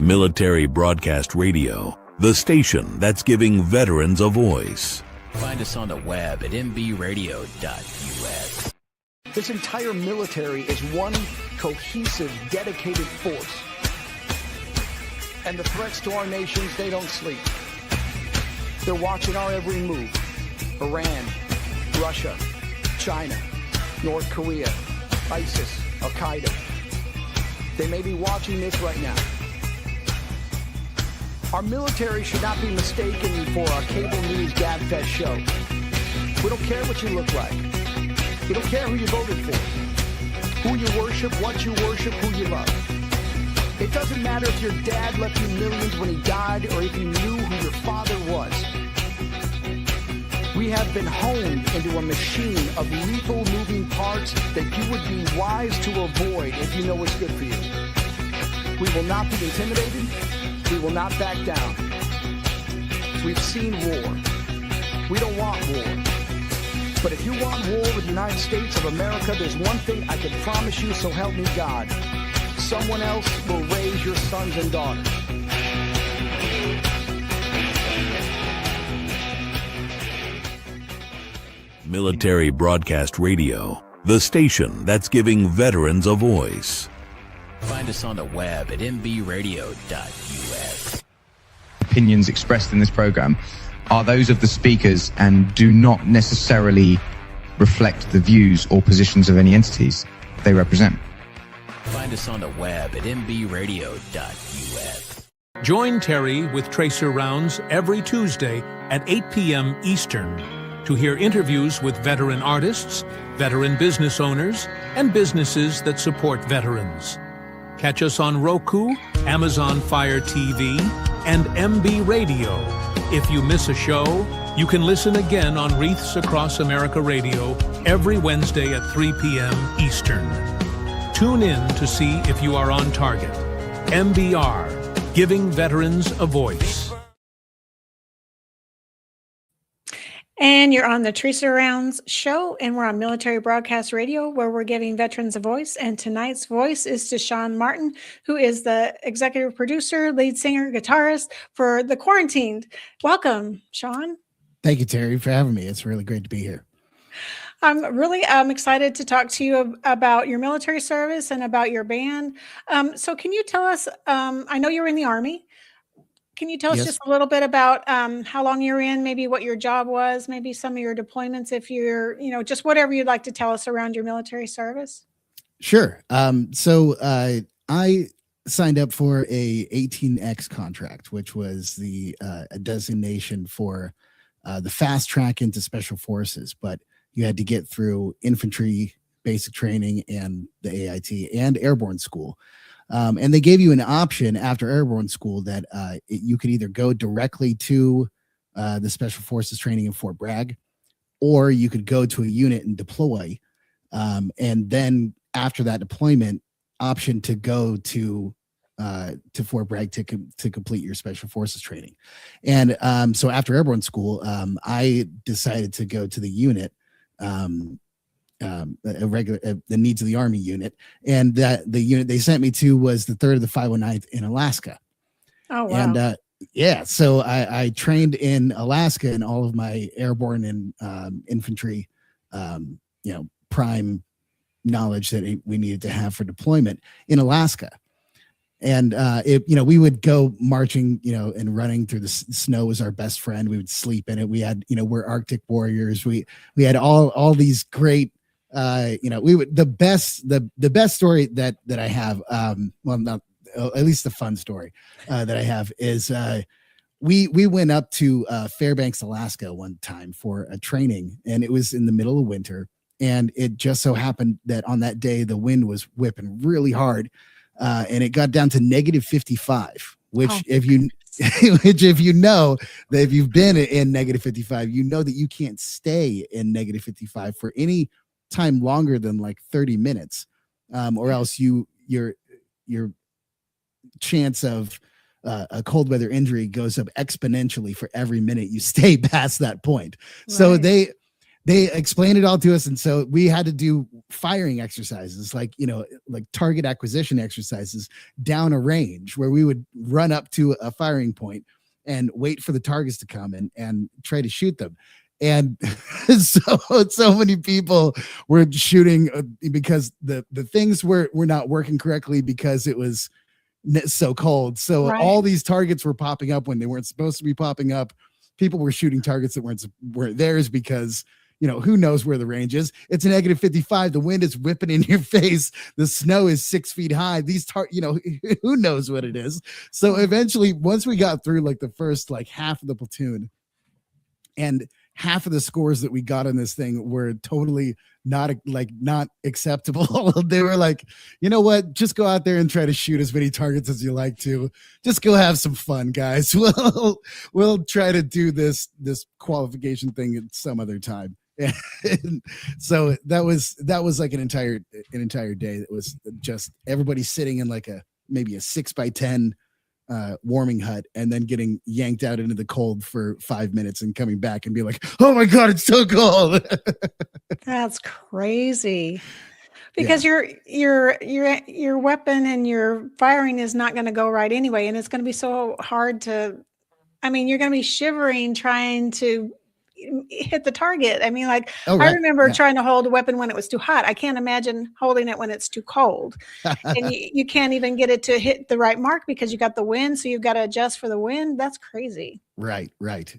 Military Broadcast Radio, the station that's giving veterans a voice. Find us on the web at mbradio.us. This entire military is one cohesive, dedicated force. And the threats to our nations, they don't sleep. They're watching our every move. Iran, Russia, China, North Korea, ISIS, Al-Qaeda. They may be watching this right now. Our military should not be mistaken for a cable news gabfest show. We don't care what you look like. We don't care who you voted for, who you worship, what you worship, who you love. It doesn't matter if your dad left you millions when he died or if you knew who your father was. We have been honed into a machine of lethal moving parts that you would be wise to avoid if you know what's good for you. We will not be intimidated. We will not back down. We've seen war. We don't want war. But if you want war with the United States of America, there's one thing I can promise you, so help me God. Someone else will raise your sons and daughters. Military Broadcast Radio, the station that's giving veterans a voice. Find us on the web at mbradio.us. Opinions expressed in this program are those of the speakers and do not necessarily reflect the views or positions of any entities they represent. Find us on the web at mbradio.us. Join Terry with Tracer Rounds every Tuesday at 8 p.m. Eastern to hear interviews with veteran artists, veteran business owners, and businesses that support veterans. Catch us on Roku, Amazon Fire TV, and MB Radio. If you miss a show, you can listen again on Wreaths Across America Radio every Wednesday at 3 p.m. Eastern. Tune in to see if you are on target. MBR, giving veterans a voice. And you're on the Tracer Rounds show, and we're on Military Broadcast Radio, where we're giving veterans a voice. And tonight's voice is to Sean Martin, who is the executive producer, lead singer, guitarist for The Quarantined. Welcome, Sean. Thank you, Terry, for having me. It's really great to be here. I'm really excited to talk to you about your military service and about your band. So can you tell us, I know you're in the Army. Can you tell us just a little bit about how long you're in, maybe what your job was, maybe some of your deployments, if you're, just whatever you'd like to tell us around your military service? Sure. So I signed up for a 18X contract, which was a designation for the fast track into special forces, but you had to get through infantry basic training and the AIT and airborne school. And they gave you an option after airborne school that you could either go directly to the special forces training in Fort Bragg, or you could go to a unit and deploy. And then after that deployment, option to go to Fort Bragg to complete your special forces training. And so after airborne school, I decided to go to the unit, the needs of the Army unit, and that the unit they sent me to was the 3rd of the 509th in Alaska. Oh, wow. And so I trained in Alaska, and all of my airborne and infantry, prime knowledge that we needed to have for deployment in Alaska. And we would go marching, and running through the snow was our best friend. We would sleep in it. We had, we're Arctic warriors. We had all these great, the best story that I have, not at least the fun story that I have is we went up to Fairbanks, Alaska one time for a training, and it was in the middle of winter, and it just so happened that on that day the wind was whipping really hard, and it got down to -55, which if you know that if you've been in -55, you know that you can't stay in -55 for any time longer than like 30 minutes, or else your chance of a cold weather injury goes up exponentially for every minute you stay past that point. Right. So they explained it all to us. And so we had to do firing exercises, like, like target acquisition exercises down a range where we would run up to a firing point and wait for the targets to come and try to shoot them. And so many people were shooting because the things were not working correctly because it was so cold. So all these targets were popping up when they weren't supposed to be popping up. People were shooting targets that weren't theirs because, who knows where the range is. It's a -55. The wind is whipping in your face. The snow is 6 feet high. These who knows what it is. So eventually, once we got through like the first like half of the platoon, and half of the scores that we got on this thing were totally not acceptable. They were like, you know what? Just go out there and try to shoot as many targets as you like to. Just go have some fun, guys. We'll try to do this qualification thing at some other time. And so that was like an entire day. That was just everybody sitting in like maybe a 6x10 warming hut and then getting yanked out into the cold for 5 minutes and coming back and be like, oh my God, it's so cold. That's crazy. Because your weapon and your firing is not going to go right anyway. And it's going to be so hard you're going to be shivering trying to hit the target. I remember trying to hold a weapon when it was too hot. I can't imagine holding it when it's too cold. And you can't even get it to hit the right mark because you got the wind. So you've got to adjust for the wind. That's crazy. Right.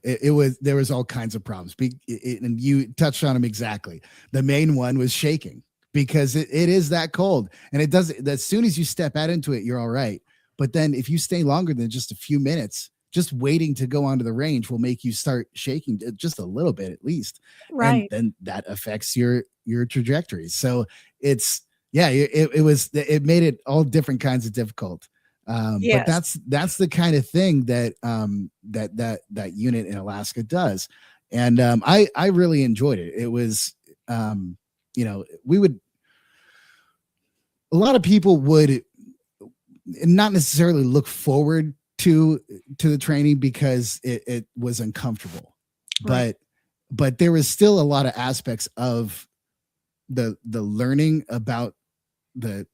There was all kinds of problems. And you touched on them exactly. The main one was shaking because it is that cold. And it does, as soon as you step out into it, you're all right. But then if you stay longer than just a few minutes, just waiting to go onto the range will make you start shaking just a little bit at least. Right. And then that affects your trajectory. So it made it all different kinds of difficult. But that's the kind of thing that that unit in Alaska does. And I really enjoyed it. It was, a lot of people would not necessarily look forward to the training because it was uncomfortable, right. but there was still a lot of aspects of the learning about the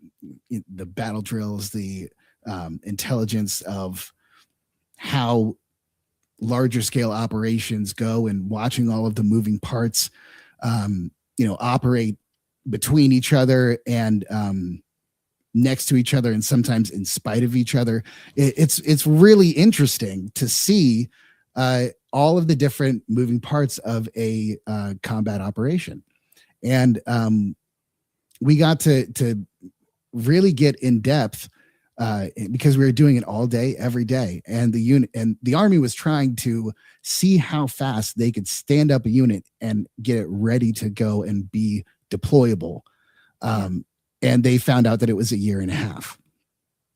battle drills, the intelligence of how larger scale operations go, and watching all of the moving parts operate between each other and next to each other, and sometimes in spite of each other. It's really interesting to see all of the different moving parts of a combat operation. And we got to really get in depth because we were doing it all day, every day. And the Army was trying to see how fast they could stand up a unit and get it ready to go and be deployable. And they found out that it was a year and a half.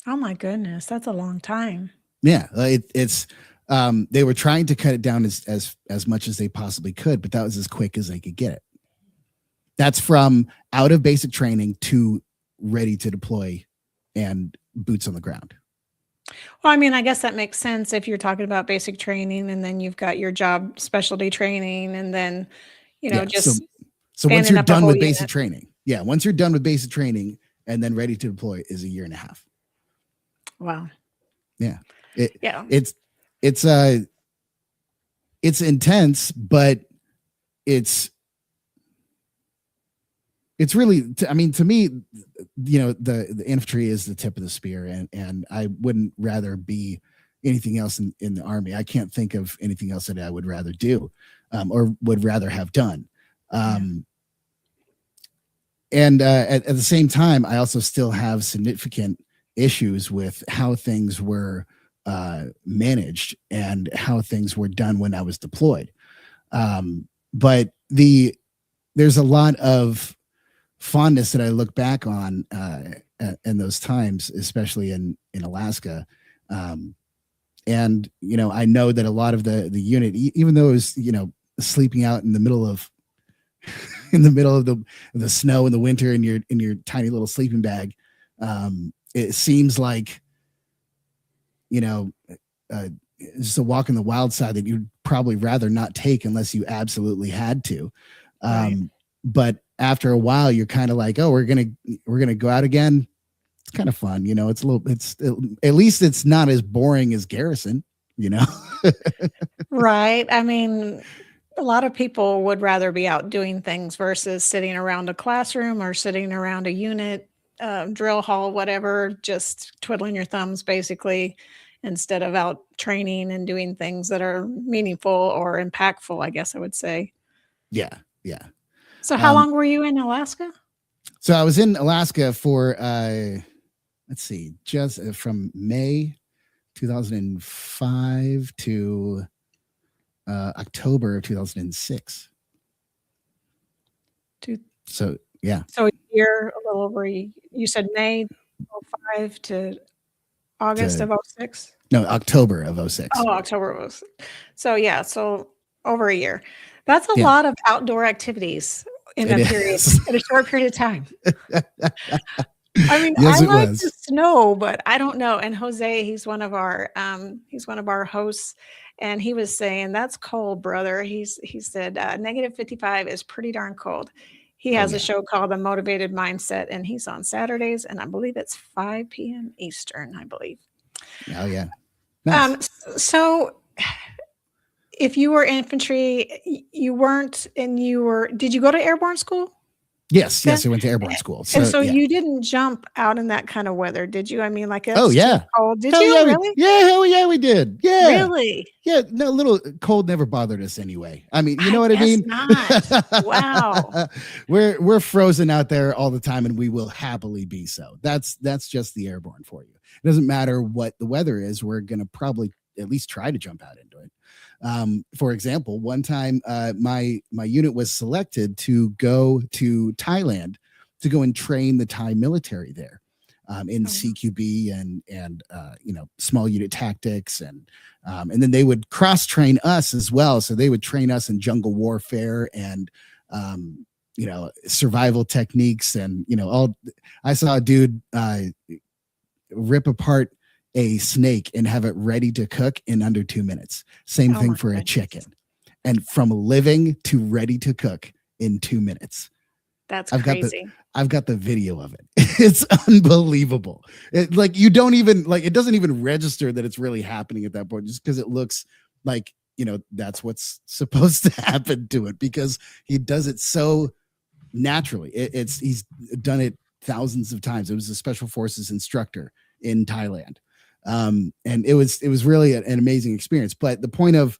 Oh my goodness. That's a long time. Yeah. It's they were trying to cut it down as much as they possibly could, but that was as quick as they could get it. That's from out of basic training to ready to deploy and boots on the ground. Well, I guess that makes sense if you're talking about basic training and then you've got your job specialty training and then, so once you're done with basic training. Yeah, once you're done with basic training and then ready to deploy is a year and a half. Wow. Yeah. It's intense, but it's really, to me, the infantry is the tip of the spear, and I wouldn't rather be anything else in the Army. I can't think of anything else that I would rather do or would rather have done. And at the same time, I also still have significant issues with how things were managed and how things were done when I was deployed. But there's a lot of fondness that I look back on in those times, especially in Alaska. And, I know that a lot of the unit, even though it was, sleeping out in the middle of the snow in the winter in your tiny little sleeping bag, it seems like, just a walk in the wild side that you'd probably rather not take unless you absolutely had to. But after a while, you're kind of like, oh, we're gonna go out again. It's kind of fun, it's at least it's not as boring as Garrison, Right. I mean, a lot of people would rather be out doing things versus sitting around a classroom or sitting around a unit, drill hall, whatever, just twiddling your thumbs basically, instead of out training and doing things that are meaningful or impactful, I guess I would say. Yeah. So how long were you in Alaska? So I was in Alaska for, let's see, just from May 2005 to October of 2006. So, yeah. So a year, a little over, you said May 05 to August of 06? No, October of 06. Oh, October of 06. So, yeah, so over a year. That's a lot of outdoor activities in a period, in a short period of time. I mean, yes, I like the snow, but I don't know. And Jose, he's one of our hosts, and he was saying, that's cold, brother. He said, -55 is pretty darn cold. He has a show called The Motivated Mindset, and he's on Saturdays, and I believe it's 5 p.m. Eastern, I believe. Oh, yeah. Nice. So if you were infantry, you weren't, and did you go to airborne school? Yes, I went to airborne school. So you didn't jump out in that kind of weather, did you? I mean, like, oh yeah, cold. Did hell you yeah, really? Hell yeah, we did. Yeah, really. Yeah, no, little cold never bothered us anyway. I mean, you know what I mean? Not. Wow. We're frozen out there all the time, and we will happily be so. That's just the airborne for you. It doesn't matter what the weather is. We're gonna probably at least try to jump out into it. For example, one time my unit was selected to go to Thailand to go and train the Thai military there in CQB and small unit tactics, and then they would cross train us as well. So they would train us in jungle warfare and survival techniques, and I saw a dude rip apart a snake and have it ready to cook in under 2 minutes. Same thing for a chicken. And from living to ready to cook in 2 minutes. That's crazy. I've got the video of it. It's unbelievable. You don't even it doesn't even register that it's really happening at that point, just because it looks like, that's what's supposed to happen to it, because he does it so naturally. He's done it thousands of times. It was a special forces instructor in Thailand. And it was really an amazing experience. But the point of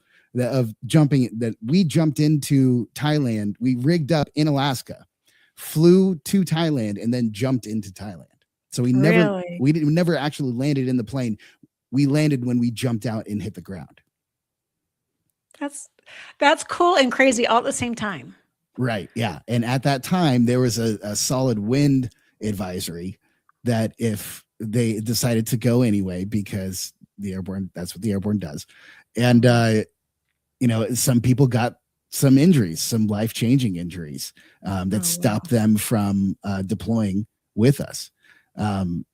jumping, that we jumped into Thailand, we rigged up in Alaska, flew to Thailand, and then jumped into Thailand. So we never actually landed in the plane. We landed when we jumped out and hit the ground. That's cool and crazy all at the same time. Right. Yeah. And at that time, there was a solid wind advisory that if they decided to go anyway, because that's what the airborne does. And, some people got some injuries, some life-changing injuries that stopped them from deploying with us. And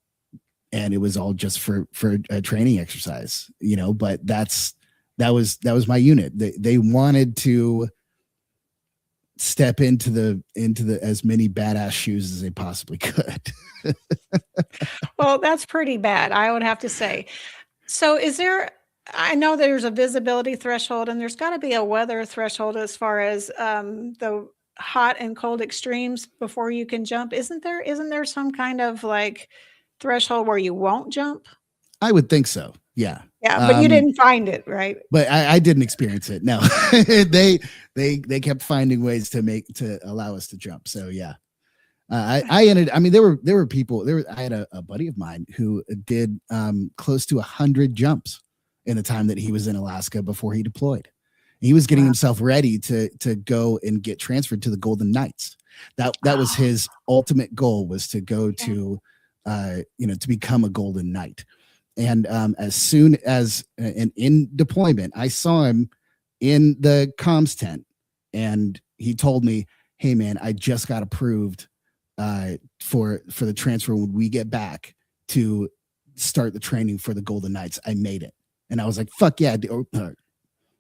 it was all just for a training exercise, but that was my unit. They wanted to step into the as many badass shoes as they possibly could. Well, that's pretty bad, I would have to say. So I know there's a visibility threshold, and there's got to be a weather threshold as far as the hot and cold extremes before you can jump. Isn't there some kind of threshold where you won't jump? I would think so. Yeah. Yeah, but you didn't find it, right? But I didn't experience it. No. they kept finding ways to allow us to jump. So yeah. There were people there. I had a buddy of mine who did close to 100 jumps in the time that he was in Alaska before he deployed. He was getting himself ready to go and get transferred to the Golden Knights. That was his ultimate goal, was to go to become a Golden Knight. And as soon as in deployment, I saw him in the comms tent, and he told me, "Hey man, I just got approved for the transfer when we get back to start the training for the Golden Knights. I made it." And I was like, "Fuck yeah, dude,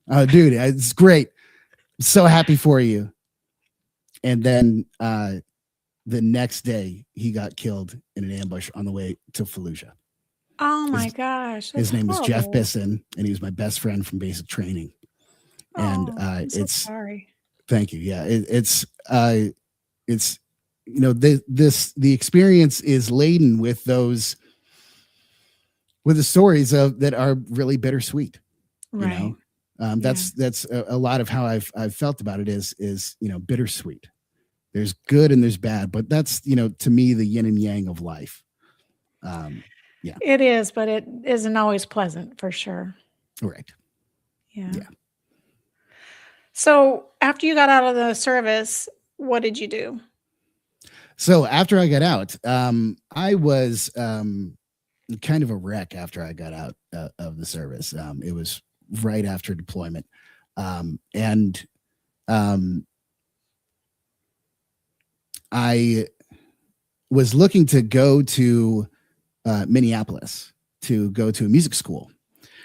it's great. I'm so happy for you." and then the next day he got killed in an ambush on the way to Fallujah. Oh my gosh. His name was Jeff horrible. Bisson, and he was my best friend from basic training. And I'm so it's sorry. thank you. Yeah, it's you know, the experience is laden with the stories that are really bittersweet. Right. You know, that's a lot of how I've felt about it is you know, bittersweet. There's good and there's bad, but that's, you know, to me, the yin and yang of life. Yeah, it is, but it isn't always pleasant for sure. right. Yeah. Yeah. So after you got out of the service, what did you do? So after I got out, I was kind of a wreck after I got out of the service. It was right after deployment. I was looking to go to Minneapolis to go to a music school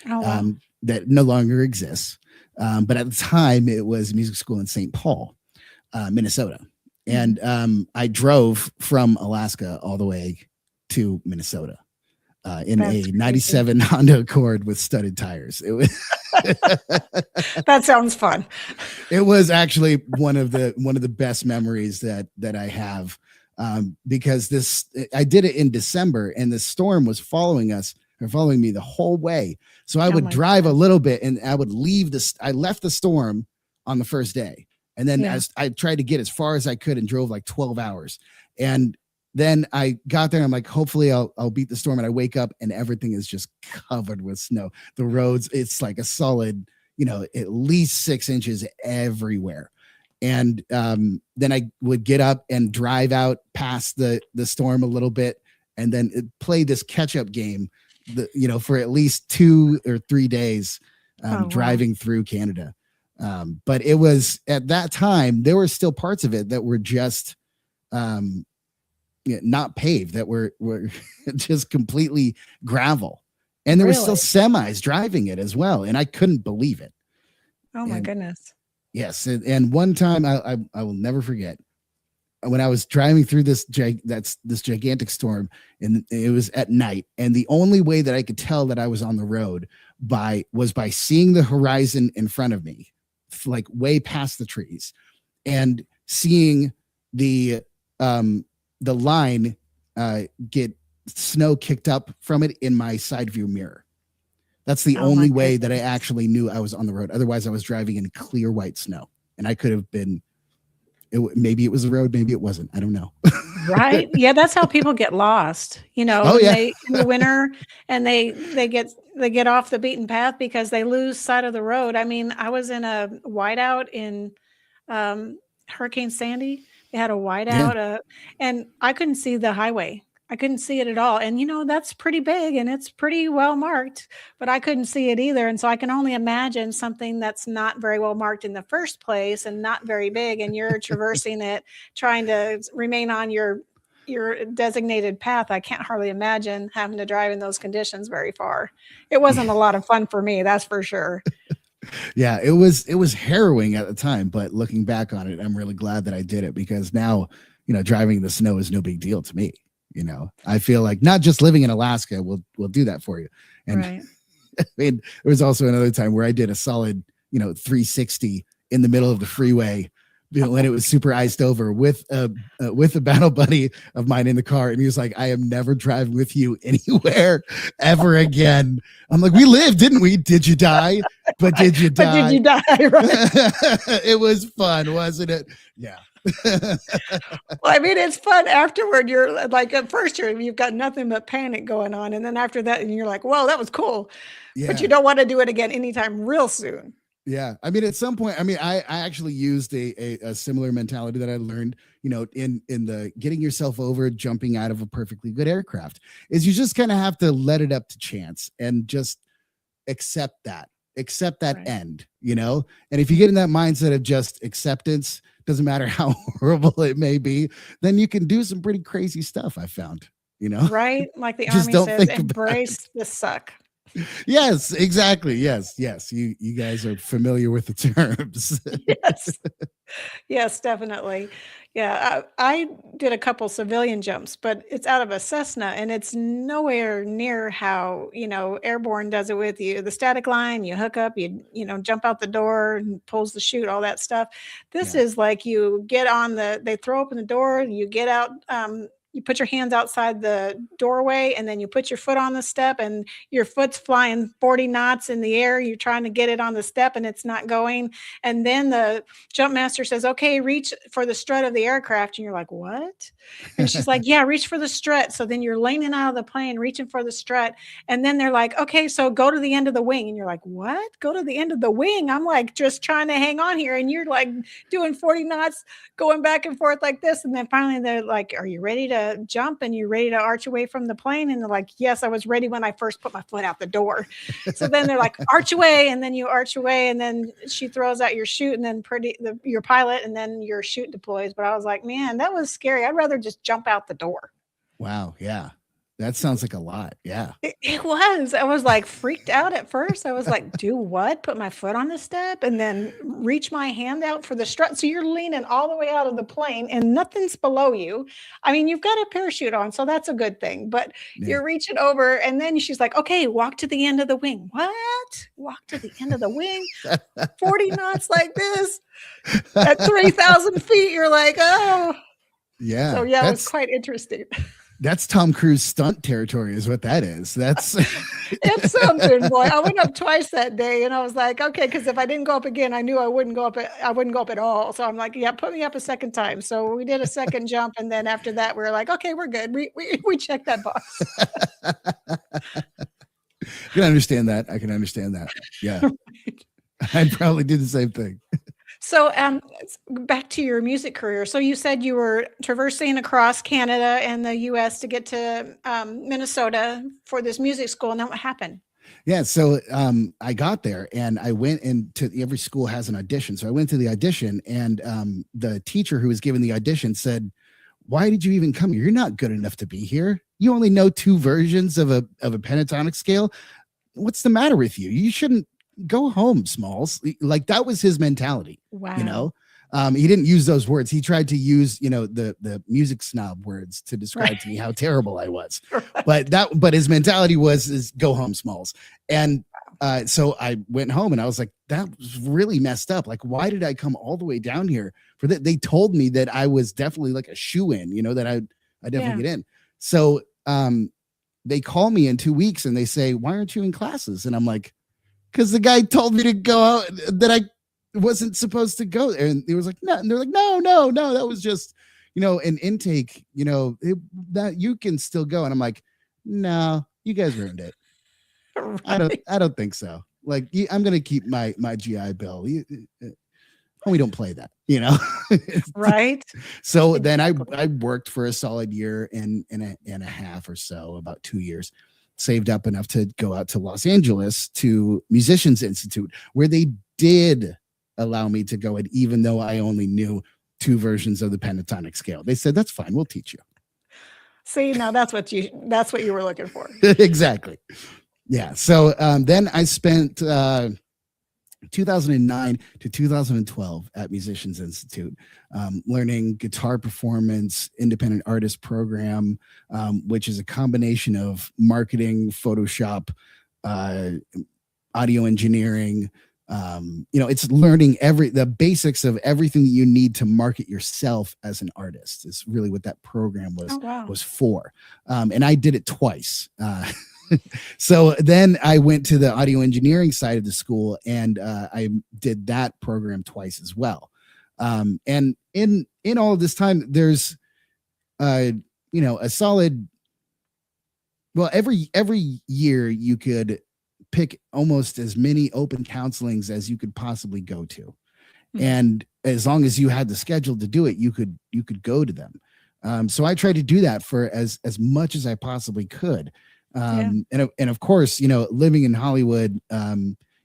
Oh, wow. that no longer exists. But at the time, it was a music school in St. Paul, Minnesota. And I drove from Alaska all the way to Minnesota in That's a crazy. 97 Honda Accord with studded tires. It was That sounds fun. it was actually one of the best memories that I have, because I did it in December, and the storm was following me the whole way. So I Oh would my drive a little bit, and I would leave I left the storm on the first day. And then Yeah. I tried to get as far as I could and drove like 12 hours. And then I got there and I'm like, hopefully I'll beat the storm. And I wake up and everything is just covered with snow. The roads, it's like a solid, you know, at least 6 inches everywhere. And then I would get up and drive out past the storm a little bit, and then play this catch-up game, you know, for at least 2 or 3 days, Wow. driving through Canada. But it was at that time, there were still parts of it that were just not paved, that were just completely gravel. And there were still semis driving it as well. And I couldn't believe it. Oh my And- goodness. Yes. And one time I will never forget, when I was driving through this gigantic storm, and it was at night, and the only way that I could tell that I was on the road was by seeing the horizon in front of me, like way past the trees, and seeing the line get snow kicked up from it in my side view mirror. That's the Oh my only way that I goodness. actually knew I was on the road. Otherwise, I was driving in clear white snow, and I could have been. Maybe it was a road, maybe it wasn't. I don't know. Right? Yeah, that's how people get lost. You know, Oh, when yeah. in the winter, and they get off the beaten path because they lose sight of the road. I mean, I was in a whiteout in Hurricane Sandy. They had a whiteout, and I couldn't see the highway. I couldn't see it at all. And, you know, that's pretty big and it's pretty well marked, but I couldn't see it either. And so I can only imagine something that's not very well marked in the first place and not very big. And you're traversing it, trying to remain on your designated path. I can't hardly imagine having to drive in those conditions very far. It wasn't a lot of fun for me, that's for sure. Yeah, it was harrowing at the time, but looking back on it, I'm really glad that I did it, because now, you know, driving in the snow is no big deal to me. You know, I feel like not just living in Alaska will do that for you. And Right. I mean, there was also another time where I did a solid, you know, 360 in the middle of the freeway, you know, when it was super iced over, with a battle buddy of mine in the car. And he was like, I am never driving with you anywhere ever again. I'm like, we lived, didn't we? Did you die? But did you die? But did you die? Right. It was fun, wasn't it? Yeah. Well, I mean, it's fun afterward. You're like, at first you've got nothing but panic going on. And then after that, and you're like, well, that was cool. Yeah. But you don't want to do it again anytime real soon. Yeah. I mean, at some point, I mean, I actually used a similar mentality that I learned, you know, in the getting yourself over jumping out of a perfectly good aircraft, is you just kind of have to let it up to chance and just accept that Right. end, you know? And if you get in that mindset of just acceptance, doesn't matter how horrible it may be, then you can do some pretty crazy stuff, I found, you know? Right? Like the Just Army don't says, think about it. embrace the suck. Yes, exactly. Yes. You guys are familiar with the terms. Yes. Yes, definitely. Yeah, I did a couple civilian jumps, but it's out of a Cessna and it's nowhere near how, Airborne does it with you. The static line, you hook up, jump out the door and pulls the chute, all that stuff. This Yeah. is like you get they throw open the door, you get out, you put your hands outside the doorway and then you put your foot on the step and your foot's flying 40 knots in the air. You're trying to get it on the step and it's not going. And then the jump master says, okay, reach for the strut of the aircraft. And you're like, what? And she's like, yeah, reach for the strut. So then you're leaning out of the plane, reaching for the strut. And then they're like, okay, so go to the end of the wing. And you're like, what? Go to the end of the wing? I'm like, just trying to hang on here. And you're like doing 40 knots, going back and forth like this. And then finally they're like, are you ready to jump? And you're ready to arch away from the plane? And they're like, yes, I was ready when I first put my foot out the door. So then they're like, arch away. And then you arch away. And then she throws out your chute and then your pilot, and then your chute deploys. But I was like, man, that was scary. I'd rather just jump out the door. Wow. Yeah. That sounds like a lot. Yeah. It was. I was like freaked out at first. I was like, do what? Put my foot on the step and then reach my hand out for the strut. So you're leaning all the way out of the plane and nothing's below you. I mean, you've got a parachute on, so that's a good thing. But you're reaching over, and then she's like, okay, walk to the end of the wing. What? Walk to the end of the wing? 40 knots like this at 3,000 feet. You're like, oh. Yeah. So yeah, it was quite interesting. That's Tom Cruise stunt territory is what that is. That's it's something, boy. I went up twice that day and I was like, okay, because if I didn't go up again, I knew I wouldn't go up at all. So I'm like, yeah, put me up a second time. So we did a second jump, and then after that we were like, okay, we're good. We checked that box. I can understand that. Yeah. Right. I'd probably do the same thing. So back to your music career. So you said you were traversing across Canada and the US to get to Minnesota for this music school. And then what happened? Yeah. So I got there and I went into every school has an audition. So I went to the audition, and the teacher who was giving the audition said, why did you even come here? You're not good enough to be here. You only know 2 versions of a pentatonic scale. What's the matter with you? You shouldn't go home, Smalls. Like, that was his mentality. Wow. He didn't use those words. He tried to use, the music snob words to describe to me how terrible I was. Right. But his mentality is go home, Smalls. And so I went home and I was like, that was really messed up. Like, why did I come all the way down here for that? They told me that I was definitely like a shoe-in, that I definitely get in. So they call me in 2 weeks and they say, why aren't you in classes? And I'm like, because the guy told me to go out, that I wasn't supposed to go there. And he was like, no. And they're like, no, that was just, an intake, that you can still go. And I'm like, no, you guys ruined it. Right. I don't think so. Like, I'm going to keep my GI Bill. We don't play that, Right. So then I worked for a solid year and a half or so, about 2 years. Saved up enough to go out to Los Angeles to Musicians Institute, where they did allow me to go. And even though I only knew 2 versions of the pentatonic scale, they said, that's fine. We'll teach you. See, now that's what you were looking for. Exactly. Yeah. So then I spent 2009 to 2012 at Musicians Institute, learning guitar performance, independent artist program, which is a combination of marketing, Photoshop, audio engineering. It's learning the basics of everything that you need to market yourself as an artist is really what that program was for. And I did it twice. So then I went to the audio engineering side of the school, and I did that program twice as well. And in all of this time, there's, a solid, well, every year you could pick almost as many open counselings as you could possibly go to. Mm-hmm. And as long as you had the schedule to do it, you could go to them. So I tried to do that for as much as I possibly could. And of course, living in Hollywood,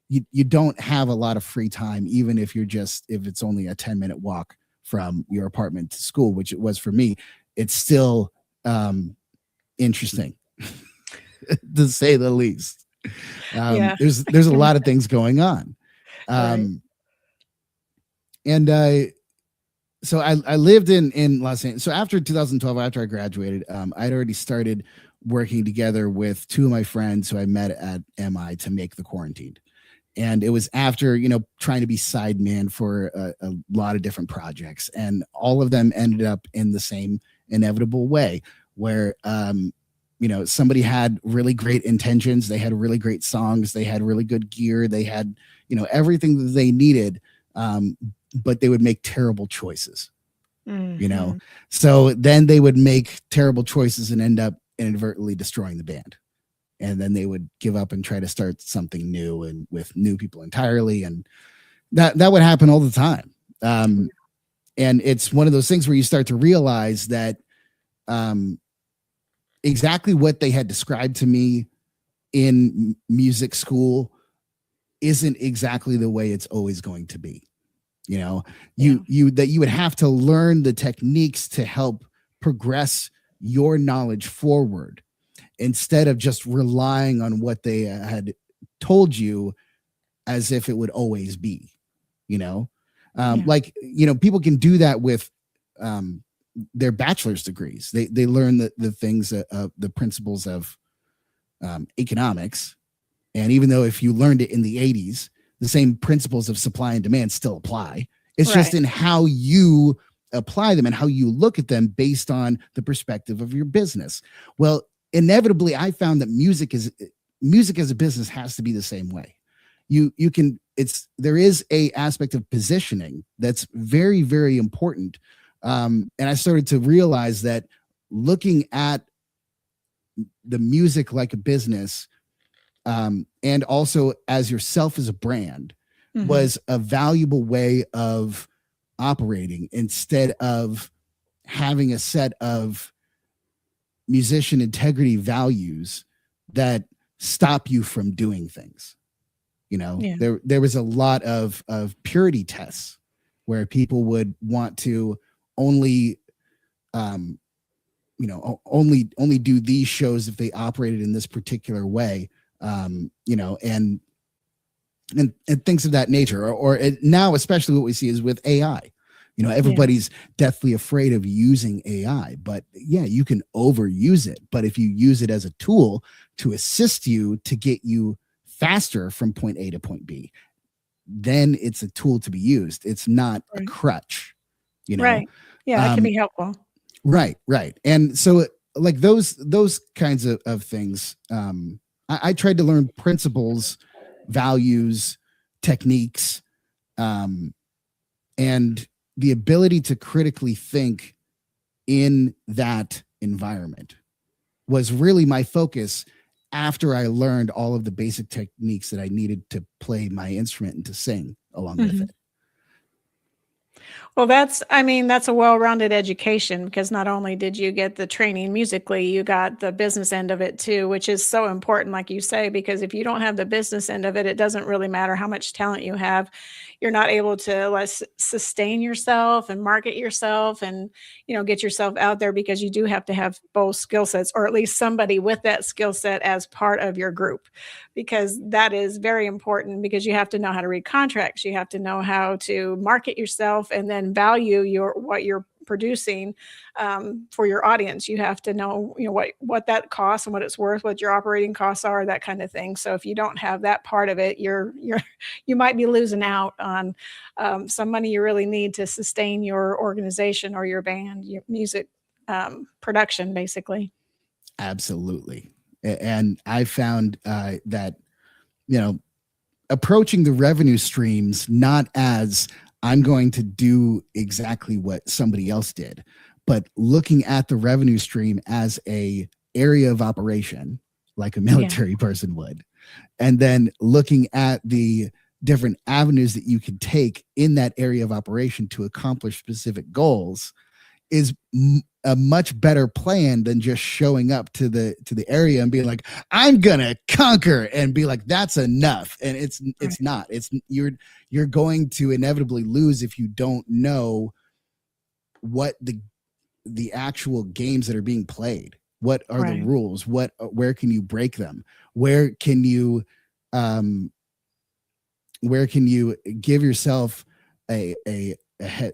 you don't have a lot of free time, even if it's only a 10-minute walk from your apartment to school, which it was for me. It's still interesting to say the least. Yeah. There's a lot of things going on. And so I lived in Los Angeles. So after 2012, after I graduated, I'd already started working together with two of my friends who I met at MI to make The Quarantined. And it was after, trying to be sideman for a lot of different projects. And all of them ended up in the same inevitable way where, somebody had really great intentions. They had really great songs. They had really good gear. They had, everything that they needed. But they would make terrible choices, So then they would make terrible choices and end up inadvertently destroying the band. And then they would give up and try to start something new and with new people entirely. And that would happen all the time. And it's one of those things where you start to realize that exactly what they had described to me in music school isn't exactly the way it's always going to be. You would have to learn the techniques to help progress your knowledge forward instead of just relying on what they had told you as if it would always be, people can do that with their bachelor's degrees. They learn the things, the principles of economics. And even though if you learned it in the 80s, the same principles of supply and demand still apply. It's just in how you apply them and how you look at them based on the perspective of your business. Well, inevitably, I found that music as a business has to be the same way. There is a aspect of positioning that's very, very important. And I started to realize that looking at the music like a business, and also as yourself as a brand, was a valuable way of operating instead of having a set of musician integrity values that stop you from doing things. There was a lot of purity tests where people would want to only do these shows if they operated in this particular way. And things of that nature, or now, especially what we see is with AI, everybody's deathly afraid of using AI, but you can overuse it. But if you use it as a tool to assist you to get you faster from point A to point B, then it's a tool to be used. It's not a crutch, Right. Yeah. It can be helpful. Right. And so like those kinds of things, I tried to learn principles, values, techniques, and the ability to critically think in that environment was really my focus after I learned all of the basic techniques that I needed to play my instrument and to sing along with it. Well, that's a well-rounded education, because not only did you get the training musically, you got the business end of it too, which is so important, like you say, because if you don't have the business end of it, it doesn't really matter how much talent you have. You're not able to sustain yourself and market yourself and, get yourself out there, because you do have to have both skill sets, or at least somebody with that skill set as part of your group, because that is very important, because you have to know how to read contracts. You have to know how to market yourself and then value what you're producing for your audience. You have to know, what that costs and what it's worth, what your operating costs are, that kind of thing. So if you don't have that part of it, you might be losing out on some money you really need to sustain your organization or your band, your music production, basically. Absolutely. And I found that, approaching the revenue streams not as I'm going to do exactly what somebody else did, but looking at the revenue stream as a area of operation, like a military person would, and then looking at the different avenues that you can take in that area of operation to accomplish specific goals is a much better plan than just showing up to the area and being like, I'm gonna conquer, and be like, that's enough. And it's not. It's you're going to inevitably lose if you don't know what the actual games that are being played. What are the Right. rules? Where can you break them? Where can you give yourself a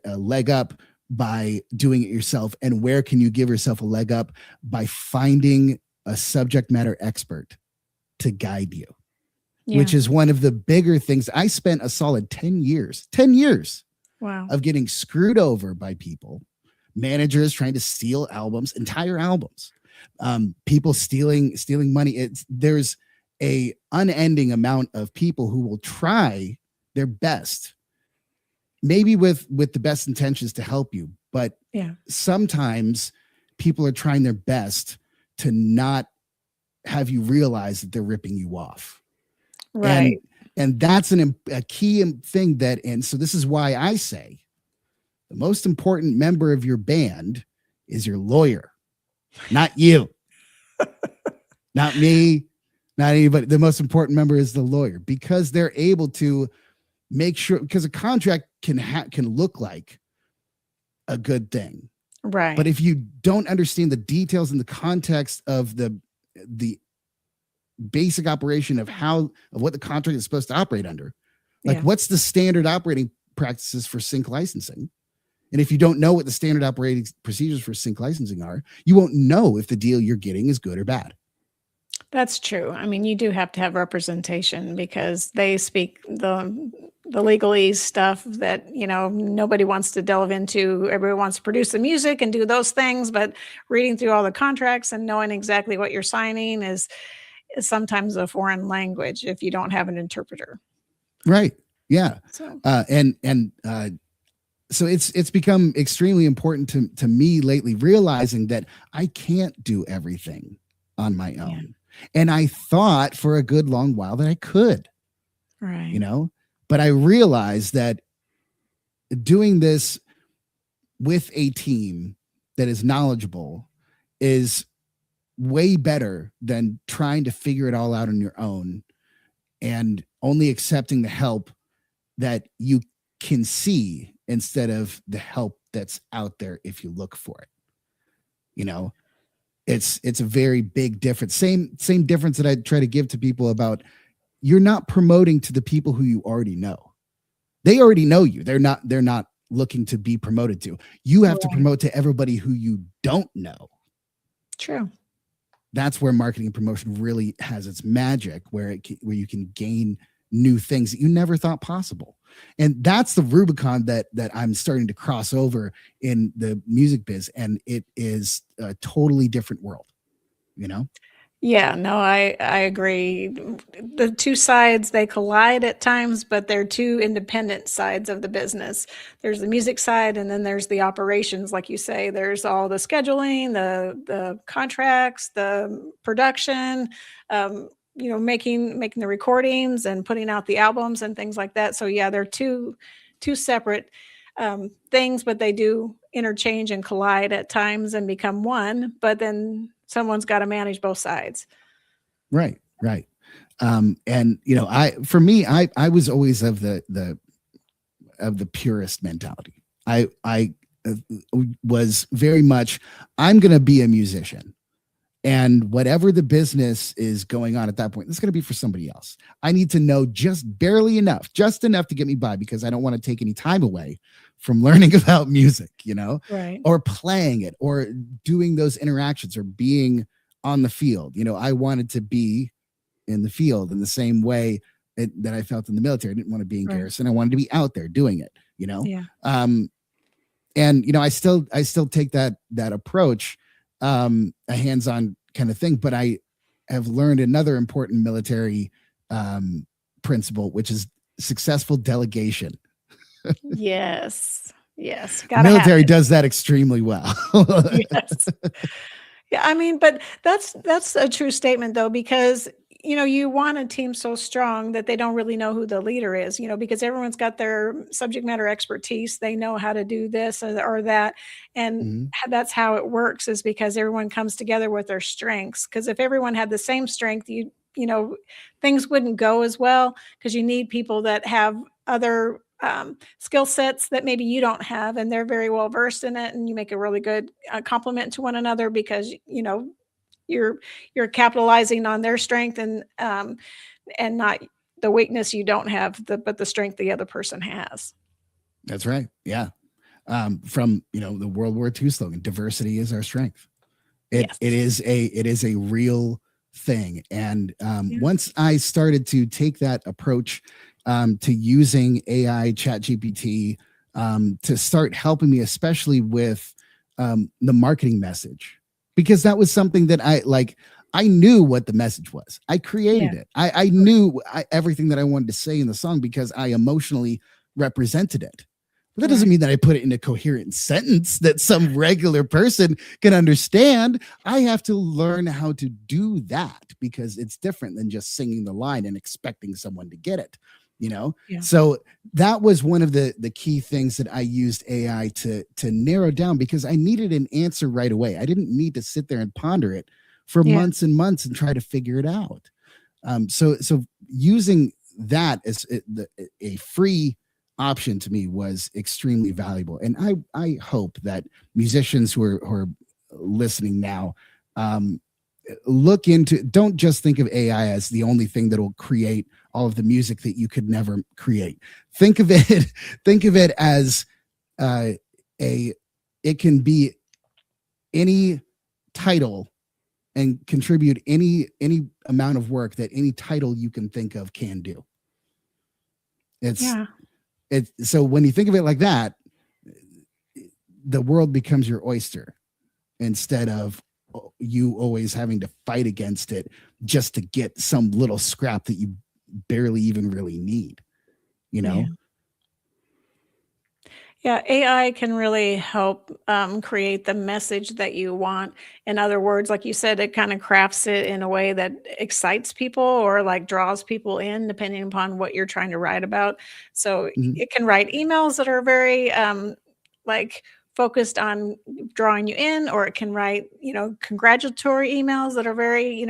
leg up by doing it yourself? And where can you give yourself a leg up by finding a subject matter expert to guide you? Yeah. Which is one of the bigger things. I spent a solid 10 years Wow. of getting screwed over by people, managers trying to steal albums, entire albums, people stealing money. There's a unending amount of people who will try their best, maybe with the best intentions to help you, but Yeah. sometimes people are trying their best to not have you realize that they're ripping you off. Right. And that's a key thing and so this is why I say the most important member of your band is your lawyer, not you, not me, not anybody. The most important member is the lawyer, because they're able to make sure, because a contract can look like a good thing. Right. But if you don't understand the details and the context of the basic operation of what the contract is supposed to operate under, like what's the standard operating practices for sync licensing? And if you don't know what the standard operating procedures for sync licensing are, you won't know if the deal you're getting is good or bad. That's true. I mean, you do have to have representation because they speak the legalese stuff that, nobody wants to delve into. Everybody wants to produce the music and do those things, but reading through all the contracts and knowing exactly what you're signing is sometimes a foreign language if you don't have an interpreter. Right. Yeah. So, so it's become extremely important to me lately, realizing that I can't do everything on my own. Yeah. And I thought for a good long while that I could, right. But I realized that doing this with a team that is knowledgeable is way better than trying to figure it all out on your own and only accepting the help that you can see instead of the help that's out there if you look for it. It's a very big difference. Same difference that I try to give to people about, you're not promoting to the people who you already know. They already know you. They're not looking to be promoted to. You have to promote to everybody who you don't know. True. That's where marketing and promotion really has its magic, where you can gain new things that you never thought possible. And that's the Rubicon that I'm starting to cross over in the music biz. And it is a totally different world, Yeah, no, I agree. The two sides, they collide at times, but they're two independent sides of the business. There's the music side, and then there's the operations, like you say. There's all the scheduling, the contracts, the production, making the recordings and putting out the albums and things like that. So yeah, they're two separate things, but they do interchange and collide at times and become one. But then someone's got to manage both sides. Right. And I was always of the purist mentality. I was very much, I'm going to be a musician, and whatever the business is going on at that point, it's going to be for somebody else. I need to know just enough to get me by, because I don't want to take any time away from learning about music, Right. or playing it, or doing those interactions, or being on the field. I wanted to be in the field in the same way that I felt in the military. I didn't want to be in garrison. I wanted to be out there doing it, Yeah. And I still take that approach, a hands-on kind of thing. But I have learned another important military principle, which is successful delegation. Yes. Military does that extremely well. Yes. Yeah, I mean, but that's a true statement, though, because you want a team so strong that they don't really know who the leader is, because everyone's got their subject matter expertise. They know how to do this or that. And that's how it works, is because everyone comes together with their strengths. Because if everyone had the same strength, things wouldn't go as well, because you need people that have other skill sets that maybe you don't have, and they're very well versed in it, and you make a really good complement to one another, because you're capitalizing on their strength and not the weakness you don't have, but the strength the other person has. That's right. Yeah. From, the World War II slogan, diversity is our strength. Yes. It is a real thing. And once I started to take that approach to using AI, ChatGPT, to start helping me, especially with the marketing message, because that was something that I knew what the message was. I created it. I knew everything that I wanted to say in the song because I emotionally represented it. But that doesn't mean that I put it in a coherent sentence that some regular person can understand. I have to learn how to do that because it's different than just singing the line and expecting someone to get it, Yeah. So that was one of the key things that I used AI to narrow down because I needed an answer right away. I didn't need to sit there and ponder it for months and months and try to figure it out. So using that as a free option to me was extremely valuable. And I hope that musicians who are listening now look into, don't just think of AI as the only thing that will create all of the music that you could never create. Think of it as it can be any title and contribute any amount of work that any title you can think of can do. So when you think of it like that, the world becomes your oyster instead of you always having to fight against it just to get some little scrap that you barely even really need, Yeah, AI can really help create the message that you want. In other words, like you said, it kind of crafts it in a way that excites people or like draws people in, depending upon what you're trying to write about. So it can write emails that are very like focused on drawing you in, or it can write, congratulatory emails that are very,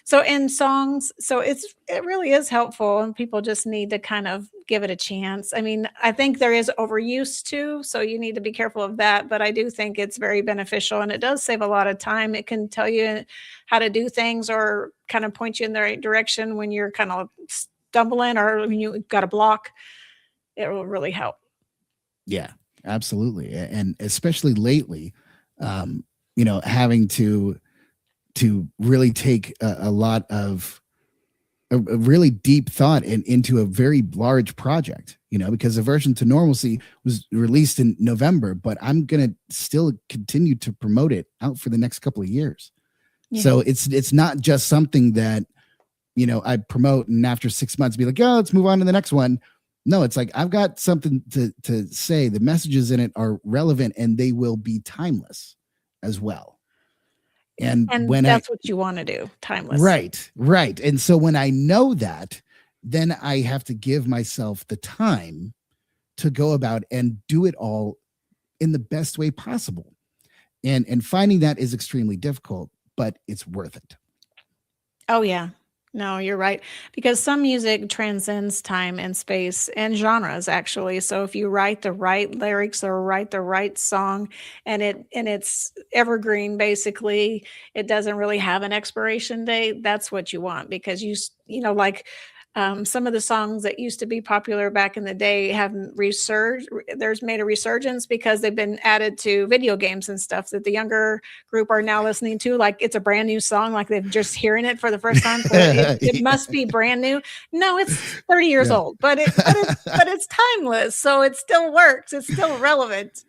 so in songs. So it really is helpful, and people just need to kind of give it a chance. I mean, I think there is overuse too, so you need to be careful of that. But I do think it's very beneficial, and it does save a lot of time. It can tell you how to do things or kind of point you in the right direction when you're kind of stumbling or when you've got a block. It will really help. Yeah. Absolutely. And especially lately, having to really take a lot of a really deep thought into a very large project, because the version to Normalcy was released in November, but I'm going to still continue to promote it out for the next couple of years. Yeah. So it's not just something that, I promote and after 6 months be like, oh, let's move on to the next one. No, it's like, I've got something to say. The messages in it are relevant and they will be timeless as well. And when that's what you want to do, timeless. Right. And so when I know that, then I have to give myself the time to go about and do it all in the best way possible. And finding that is extremely difficult, but it's worth it. Oh, yeah. No, you're right. Because some music transcends time and space and genres, actually. So if you write the right lyrics or write the right song and it's evergreen, basically, it doesn't really have an expiration date. That's what you want, because like some of the songs that used to be popular back in the day haven't resurged. There's made a resurgence because they've been added to video games and stuff that the younger group are now listening to. Like it's a brand new song, like they're just hearing it for the first time. So it must be brand new. No, it's 30 years old, but it's timeless. So it still works. It's still relevant.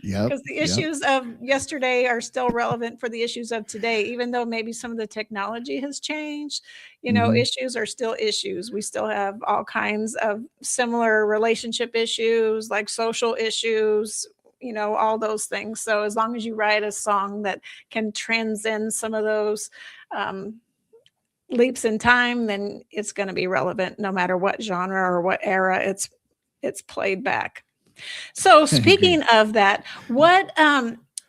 Yeah, because the issues of yesterday are still relevant for the issues of today, even though maybe some of the technology has changed. Issues are still issues. We still have all kinds of similar relationship issues, like social issues, all those things. So as long as you write a song that can transcend some of those leaps in time, then it's going to be relevant no matter what genre or what era it's played back. So speaking of that, what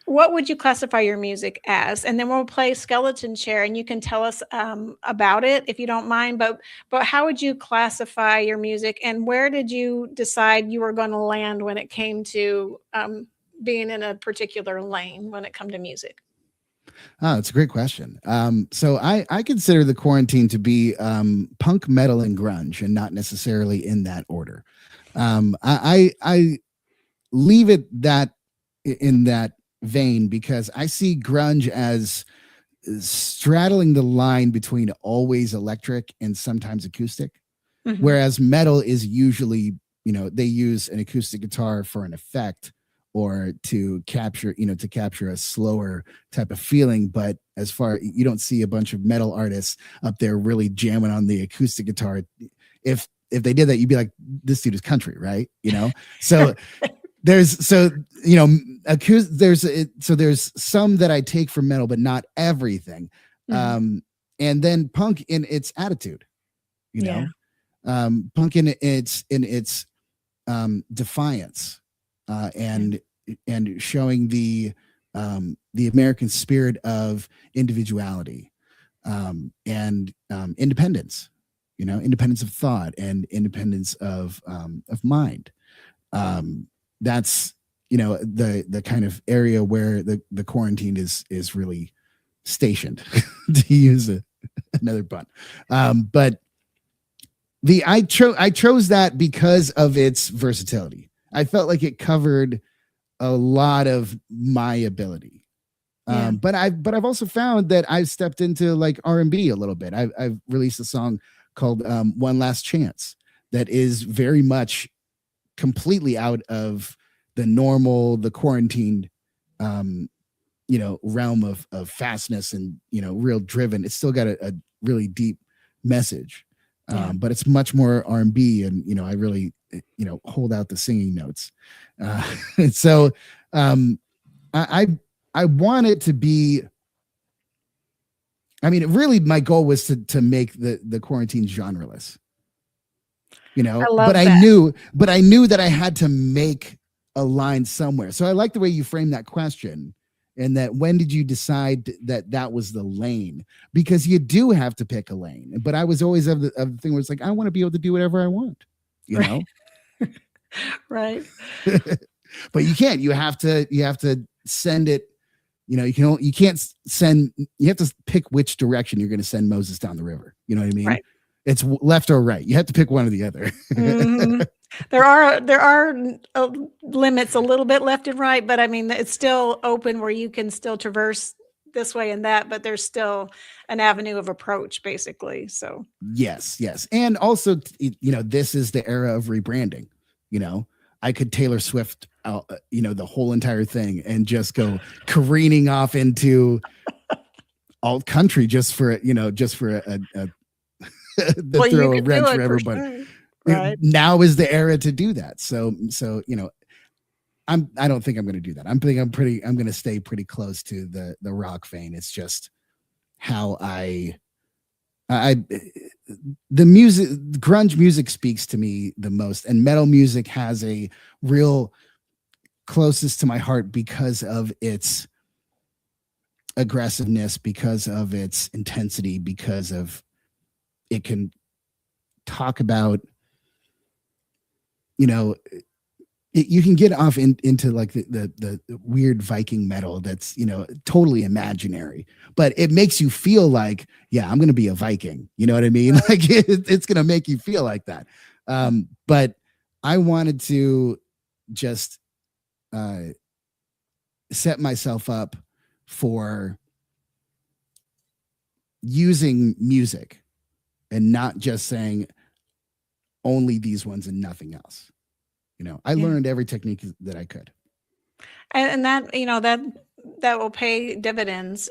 would you classify your music as? And then we'll play Skeleton Chair, and you can tell us about it if you don't mind. But how would you classify your music, and where did you decide you were going to land when it came to being in a particular lane when it come to music? Oh, it's a great question. So I consider the quarantine to be punk, metal, and grunge, and not necessarily in that order. I leave it that in that vein because I see grunge as straddling the line between always electric and sometimes acoustic, whereas metal is usually, they use an acoustic guitar for an effect or to capture a slower type of feeling. But as far, you don't see a bunch of metal artists up there really jamming on the acoustic guitar. If they did that, you'd be like, this dude is country, right? So there's some that I take from metal, but not everything. And then punk in its attitude, punk in its defiance, and showing the American spirit of individuality, and independence, independence of thought and independence of mind. That's the kind of area where the quarantine is really stationed, to use another pun. But I chose that because of its versatility. I felt like it covered a lot of my ability. But I've also found that I've stepped into like R&B a little bit. I've released a song called One Last Chance that is very much completely out of the quarantined, realm of fastness and, real driven. It's still got a really deep message, but it's much more R&B, and, I really, hold out the singing notes. And so I want it to be, really my goal was to make the quarantine genreless. I knew that I had to make a line somewhere. So I like the way you frame that question, and that when did you decide that was the lane? Because you do have to pick a lane. But I was always of the thing where it's like, I want to be able to do whatever I want, Right. But you can't. You have to send it. You have to pick which direction you're going to send Moses down the river. You know what I mean? Right. It's left or right. You have to pick one or the other. There are limits a little bit left and right, but it's still open where you can still traverse this way and that, but there's still an avenue of approach, basically. So yes. And also, this is the era of rebranding. I could Taylor Swift out, the whole entire thing and just go careening off into alt country just for a throw a wrench for everybody. Sure. Right. Now is the era to do that. So I don't think I'm going to do that. I'm going to stay pretty close to the rock vein. It's just how the music, grunge music speaks to me the most, and metal music has a real closest to my heart because of its aggressiveness, because of its intensity, because of it can talk about, you can get off into like the weird Viking metal that's, totally imaginary, but it makes you feel like, yeah, I'm going to be a Viking. You know what I mean? Like it's going to make you feel like that. But I wanted to just set myself up for using music and not just saying only these ones and nothing else. I learned every technique that I could. And that, that will pay dividends,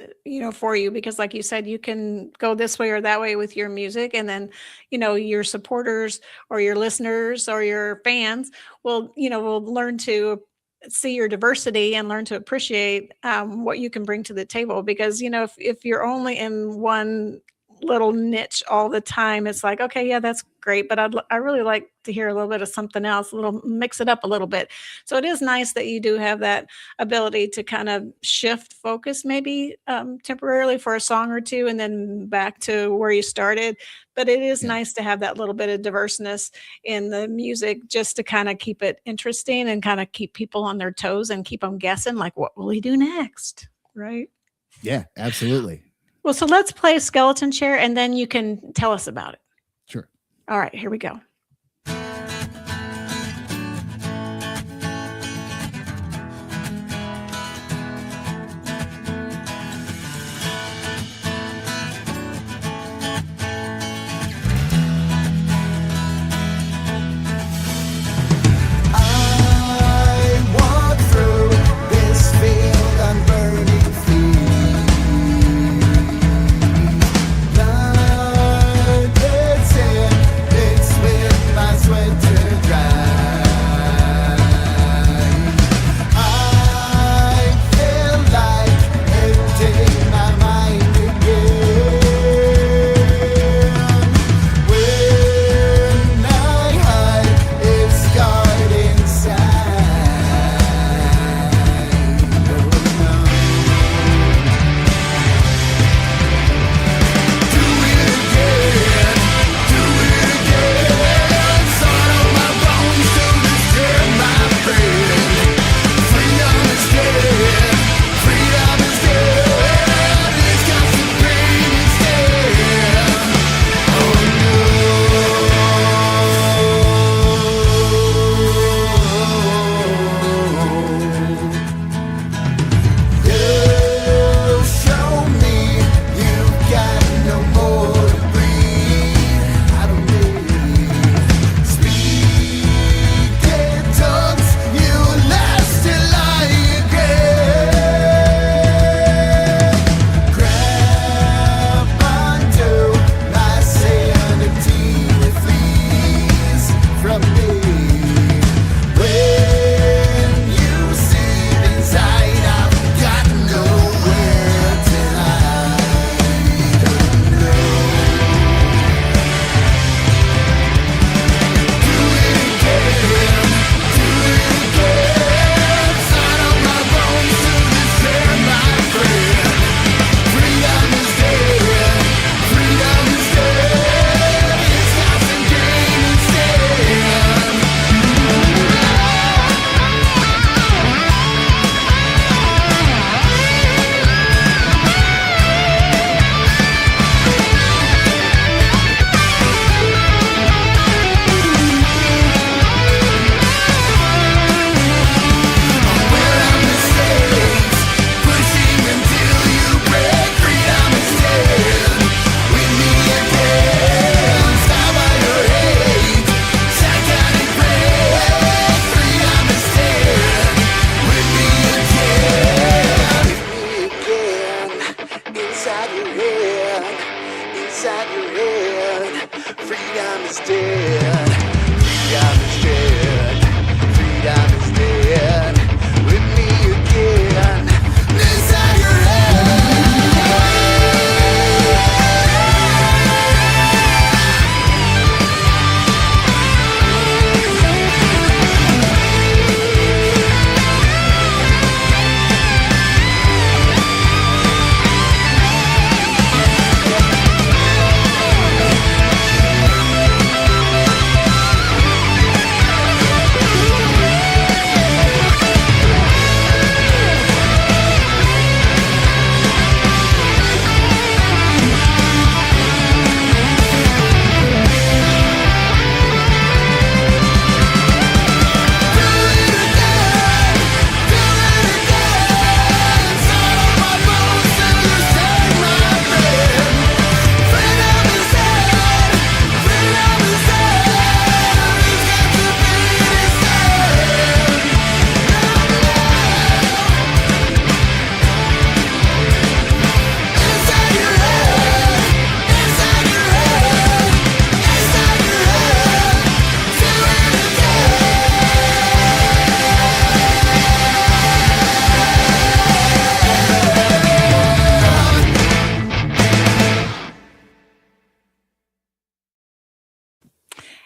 for you, because like you said, you can go this way or that way with your music. And then, your supporters or your listeners or your fans will learn to see your diversity and learn to appreciate what you can bring to the table. Because, if you're only in one little niche all the time, it's like, okay, yeah, that's great, but I really like to hear a little bit of something else, mix it up a little bit. So it is nice that you do have that ability to kind of shift focus, maybe temporarily for a song or two, and then back to where you started. But it is nice to have that little bit of diverseness in the music, just to kind of keep it interesting and kind of keep people on their toes and keep them guessing, like, what will he do next? Right. Yeah, absolutely. Well, so let's play Skeleton Chair, and then you can tell us about it. Sure. All right, here we go.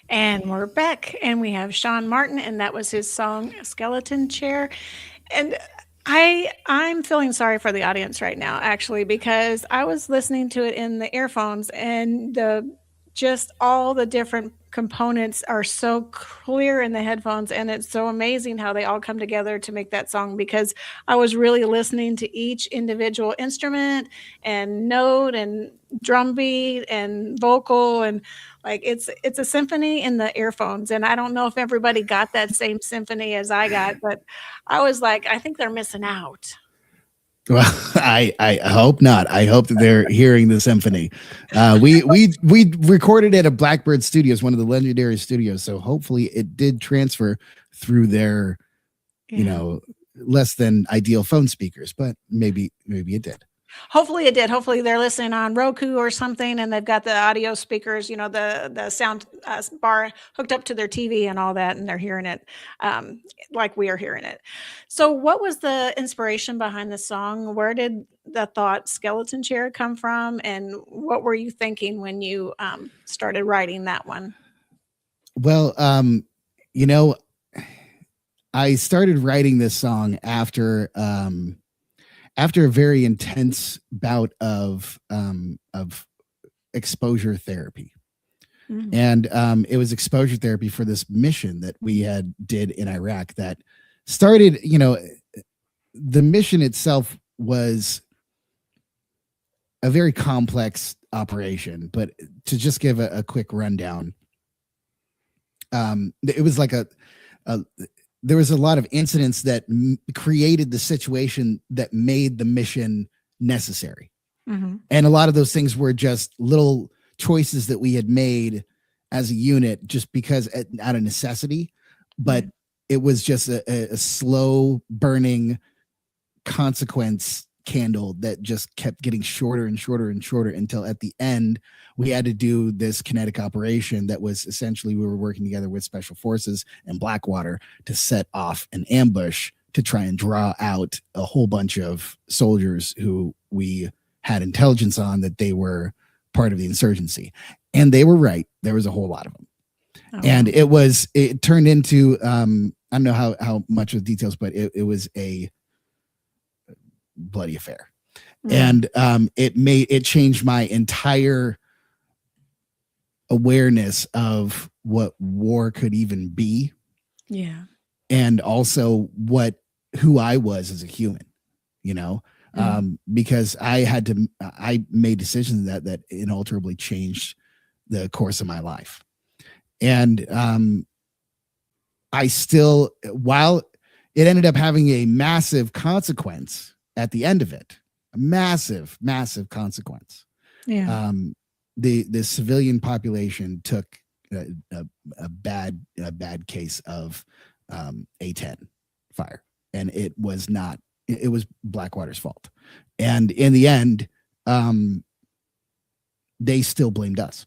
And we're back, and we have Sean Martin, and that was his song Skeleton Chair. And I'm feeling sorry for the audience right now, actually, because I was listening to it in the earphones, and just all the different components are so clear in the headphones, and it's so amazing how they all come together to make that song, because I was really listening to each individual instrument and note and drum beat and vocal, and like it's a symphony in the earphones. And I don't know if everybody got that same symphony as I got, but I was like, I think they're missing out. Well, I hope not. I hope that they're hearing the symphony. We recorded at a Blackbird Studios, one of the legendary studios. So hopefully it did transfer through their, less than ideal phone speakers, but maybe it did. Hopefully it did. Hopefully they're listening on Roku or something, and they've got the audio speakers, the sound bar hooked up to their TV and all that, and they're hearing it like we are hearing it. So what was the inspiration behind the song? Where did the thought skeleton chair come from? And what were you thinking when you started writing that one? Well, I started writing this song after a very intense bout of exposure therapy. Mm-hmm. And it was exposure therapy for this mission that we did in Iraq that started, the mission itself was a very complex operation, but to just give a quick rundown, it was like there was a lot of incidents that created the situation that made the mission necessary. Mm-hmm. And a lot of those things were just little choices that we had made as a unit just because out of necessity, but mm-hmm. It was just a slow burning consequence candle that just kept getting shorter and shorter and shorter until at the end we had to do this kinetic operation that was essentially we were working together with Special Forces and Blackwater to set off an ambush to try and draw out a whole bunch of soldiers who we had intelligence on that they were part of the insurgency. And they were right. There was a whole lot of them. Oh. And it turned into, I don't know how much of the details, but it was a bloody affair. Mm. And it changed my entire awareness of what war could even be. Yeah. And also who I was as a human, because I made decisions that inalterably changed the course of my life. And I still, while it ended up having a massive consequence at the end of it, a massive, massive consequence. Yeah. The civilian population took a bad case of A10 fire, and it was Blackwater's fault. And in the end, they still blamed us.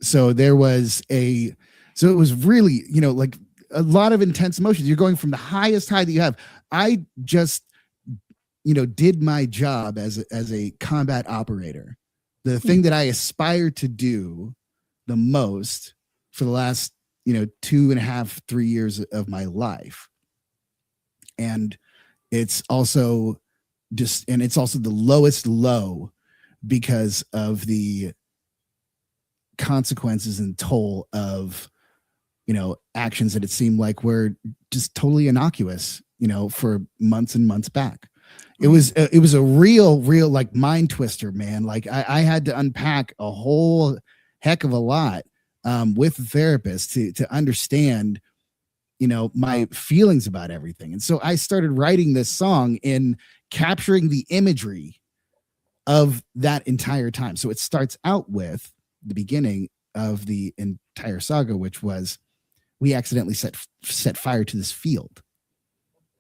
So it was really, like a lot of intense emotions. You're going from the highest high that you have. I just, did my job as a combat operator. The thing that I aspire to do the most for the last, 2.5, 3 years of my life. And it's also the lowest low because of the consequences and toll of, actions that it seemed like were just totally innocuous, for months and months back. It was a real like mind twister, man. Like I had to unpack a whole heck of a lot with a therapist to understand, my feelings about everything. And so I started writing this song in capturing the imagery of that entire time. So it starts out with the beginning of the entire saga, which was we accidentally set fire to this field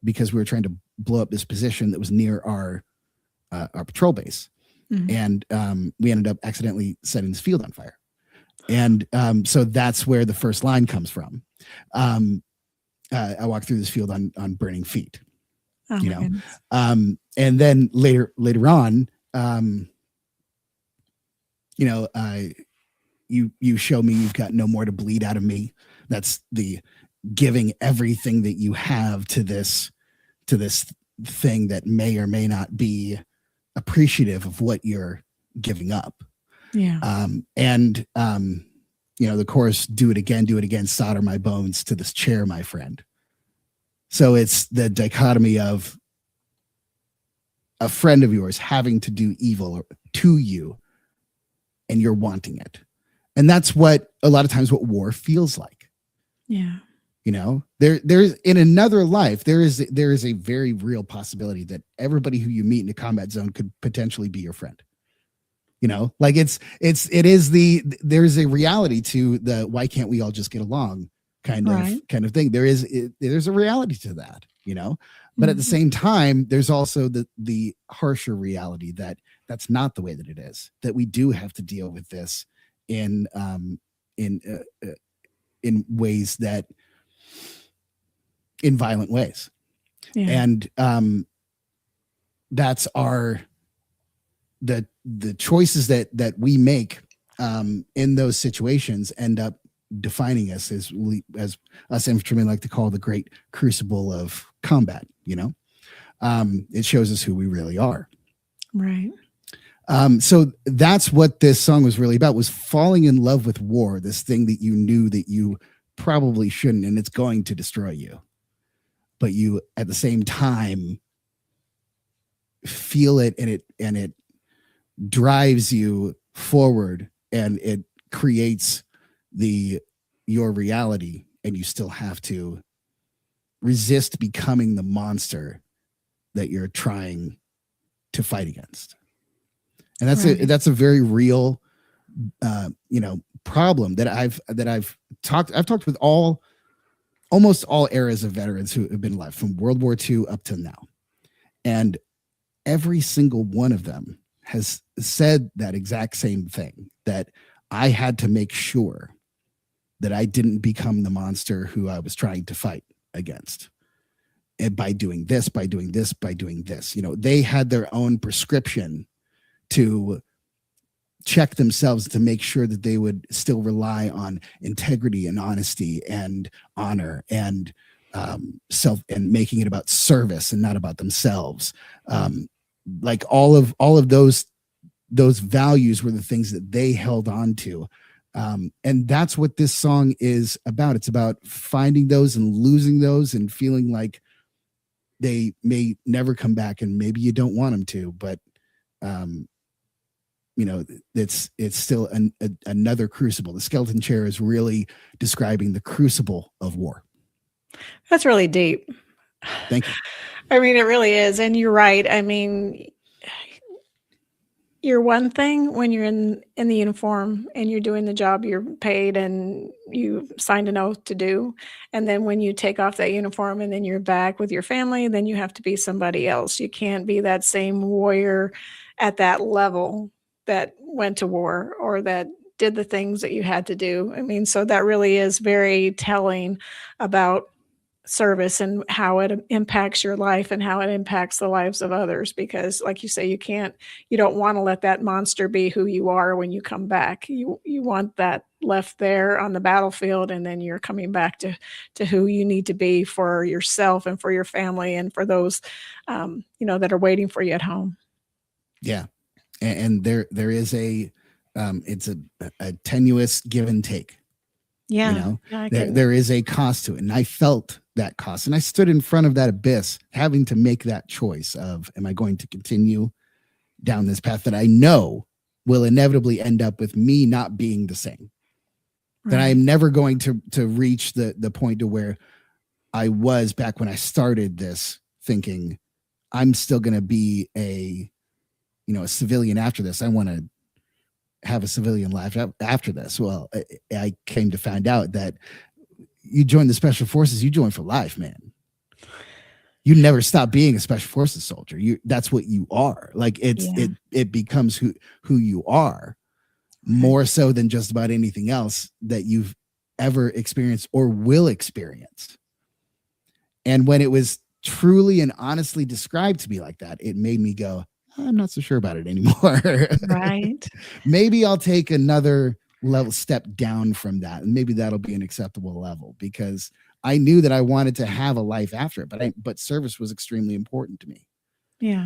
because we were trying to blow up this position that was near our patrol base. Mm-hmm. And we ended up accidentally setting this field on fire. And so that's where the first line comes from. I walked through this field on burning feet, and then later on, you show me you've got no more to bleed out of me. That's the giving everything that you have to this thing that may or may not be appreciative of what you're giving up. Yeah. the chorus, do it again, solder my bones to this chair, my friend. So it's the dichotomy of a friend of yours having to do evil to you and you're wanting it. And that's what a lot of times what war feels like. Yeah. There's in another life, there is a very real possibility that everybody who you meet in a combat zone could potentially be your friend. Like there's a reality to the why can't we all just get along kind of thing. There's a reality to that, but at the same time, there's also the harsher reality that that's not the way that it is, that we do have to deal with this in ways that in violent ways. Yeah. And that's the choices that we make in those situations end up defining us as us infantrymen like to call the great crucible of combat. It shows us who we really are. Right. So that's what this song was really about, was falling in love with war, this thing that you knew that you probably shouldn't, and it's going to destroy you. But you, at the same time, feel it, and it drives you forward, and it creates your reality, and you still have to resist becoming the monster that you're trying to fight against. And that's a very real problem that I've talked with almost all eras of veterans who have been alive from World War II up to now. And every single one of them has said that exact same thing, that I had to make sure that I didn't become the monster who I was trying to fight against. And by doing this, they had their own prescription to check themselves to make sure that they would still rely on integrity and honesty and honor and self, and making it about service and not about themselves. Like all of those values were the things that they held on to. And that's what this song is about. It's about finding those and losing those and feeling like they may never come back, and maybe you don't want them to, but it's still another crucible. The skeleton chair is really describing the crucible of war. That's really deep. Thank you. I mean, it really is. And you're right. I mean, you're one thing when you're in the uniform and you're doing the job you're paid and you signed an oath to do. And then when you take off that uniform and then you're back with your family, then you have to be somebody else. You can't be that same warrior at that level that went to war or that did the things that you had to do. I mean, so that really is very telling about service and how it impacts your life and how it impacts the lives of others. Because like you say, you don't want to let that monster be who you are when you come back. You want that left there on the battlefield, and then you're coming back to who you need to be for yourself and for your family and for those, that are waiting for you at home. Yeah. And there is it's a tenuous give and take. Yeah. There is a cost to it. And I felt that cost. And I stood in front of that abyss, having to make that choice of, am I going to continue down this path that I know will inevitably end up with me not being the same? Right. That I'm never going to reach the point to where I was back when I started this, thinking I'm still going to be a civilian after this. I want to have a civilian life after this. Well, I came to find out that you join the special forces, you join for life, man. You never stop being a special forces soldier. That's what you are. Like it becomes who you are, more so than just about anything else that you've ever experienced or will experience. And when it was truly and honestly described to me like that, it made me go, I'm not so sure about it anymore. Right. Maybe I'll take another step down from that, and maybe that'll be an acceptable level, because I knew that I wanted to have a life after it, but service was extremely important to me. Yeah.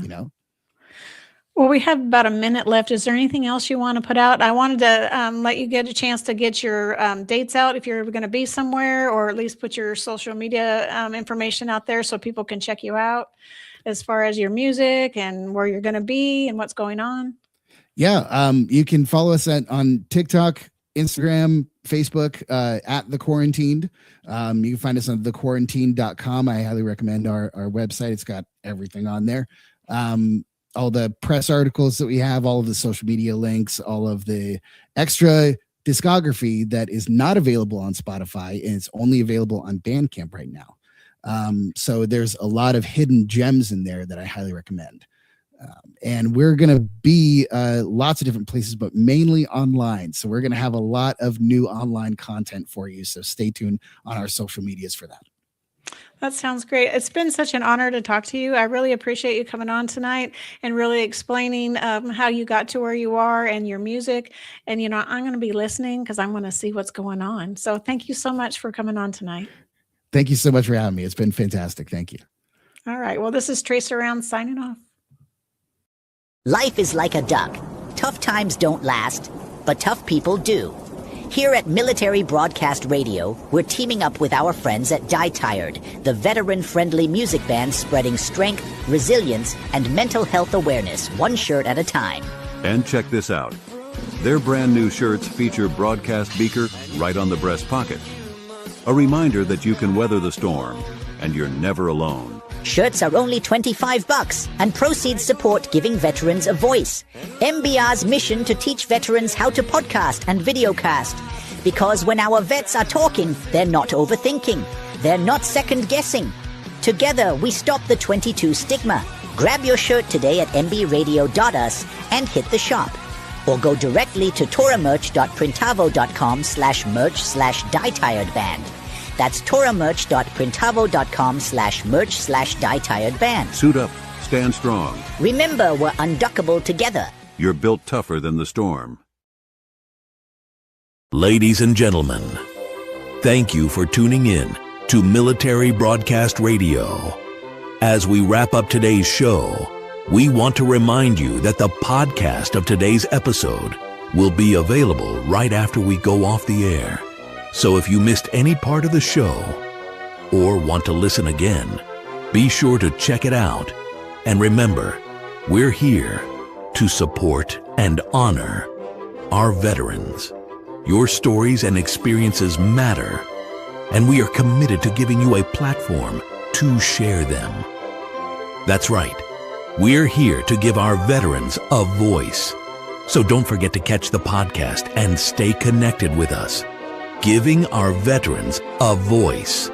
Well, we have about a minute left. Is there anything else you want to put out? I wanted to let you get a chance to get your dates out if you're going to be somewhere, or at least put your social media information out there so people can check you out as far as your music and where you're going to be and what's going on. Yeah, you can follow us on TikTok, Instagram, Facebook, at The Quarantined. You can find us on thequarantined.com. I highly recommend our website. It's got everything on there. All the press articles that we have, all of the social media links, all of the extra discography that is not available on Spotify, and it's only available on Bandcamp right now. So there's a lot of hidden gems in there that I highly recommend. And we're going to be lots of different places, but mainly online. So we're going to have a lot of new online content for you. So stay tuned on our social medias for that. That sounds great. It's been such an honor to talk to you. I really appreciate you coming on tonight and really explaining how you got to where you are and your music. And, you know, I'm going to be listening because I'm going to see what's going on. So thank you so much for coming on tonight. Thank you so much for having me. It's been fantastic. Thank you. All right. Well, this is Tracer Round signing off. Life is like a duck. Tough times don't last, but tough people do. Here at Military Broadcast Radio, we're teaming up with our friends at Die Tired, the veteran-friendly music band spreading strength, resilience, and mental health awareness one shirt at a time. And check this out. Their brand new shirts feature broadcast beaker right on the breast pocket. A reminder that you can weather the storm, and you're never alone. Shirts are only $25, and proceeds support giving veterans a voice. MBR's mission to teach veterans how to podcast and videocast. Because when our vets are talking, they're not overthinking. They're not second-guessing. Together, we stop the 22 stigma. Grab your shirt today at mbradio.us and hit the shop. Or go directly to toramerch.printavo.com/merch/dietiredband. That's toramerch.printavo.com/merch/dietiredband. Suit up, stand strong. Remember, we're unduckable together. You're built tougher than the storm. Ladies and gentlemen, thank you for tuning in to Military Broadcast Radio. As we wrap up today's show, we want to remind you that the podcast of today's episode will be available right after we go off the air. So if you missed any part of the show or want to listen again, be sure to check it out. And remember, we're here to support and honor our veterans. Your stories and experiences matter, and we are committed to giving you a platform to share them. That's right. We're here to give our veterans a voice. So don't forget to catch the podcast and stay connected with us. Giving our veterans a voice.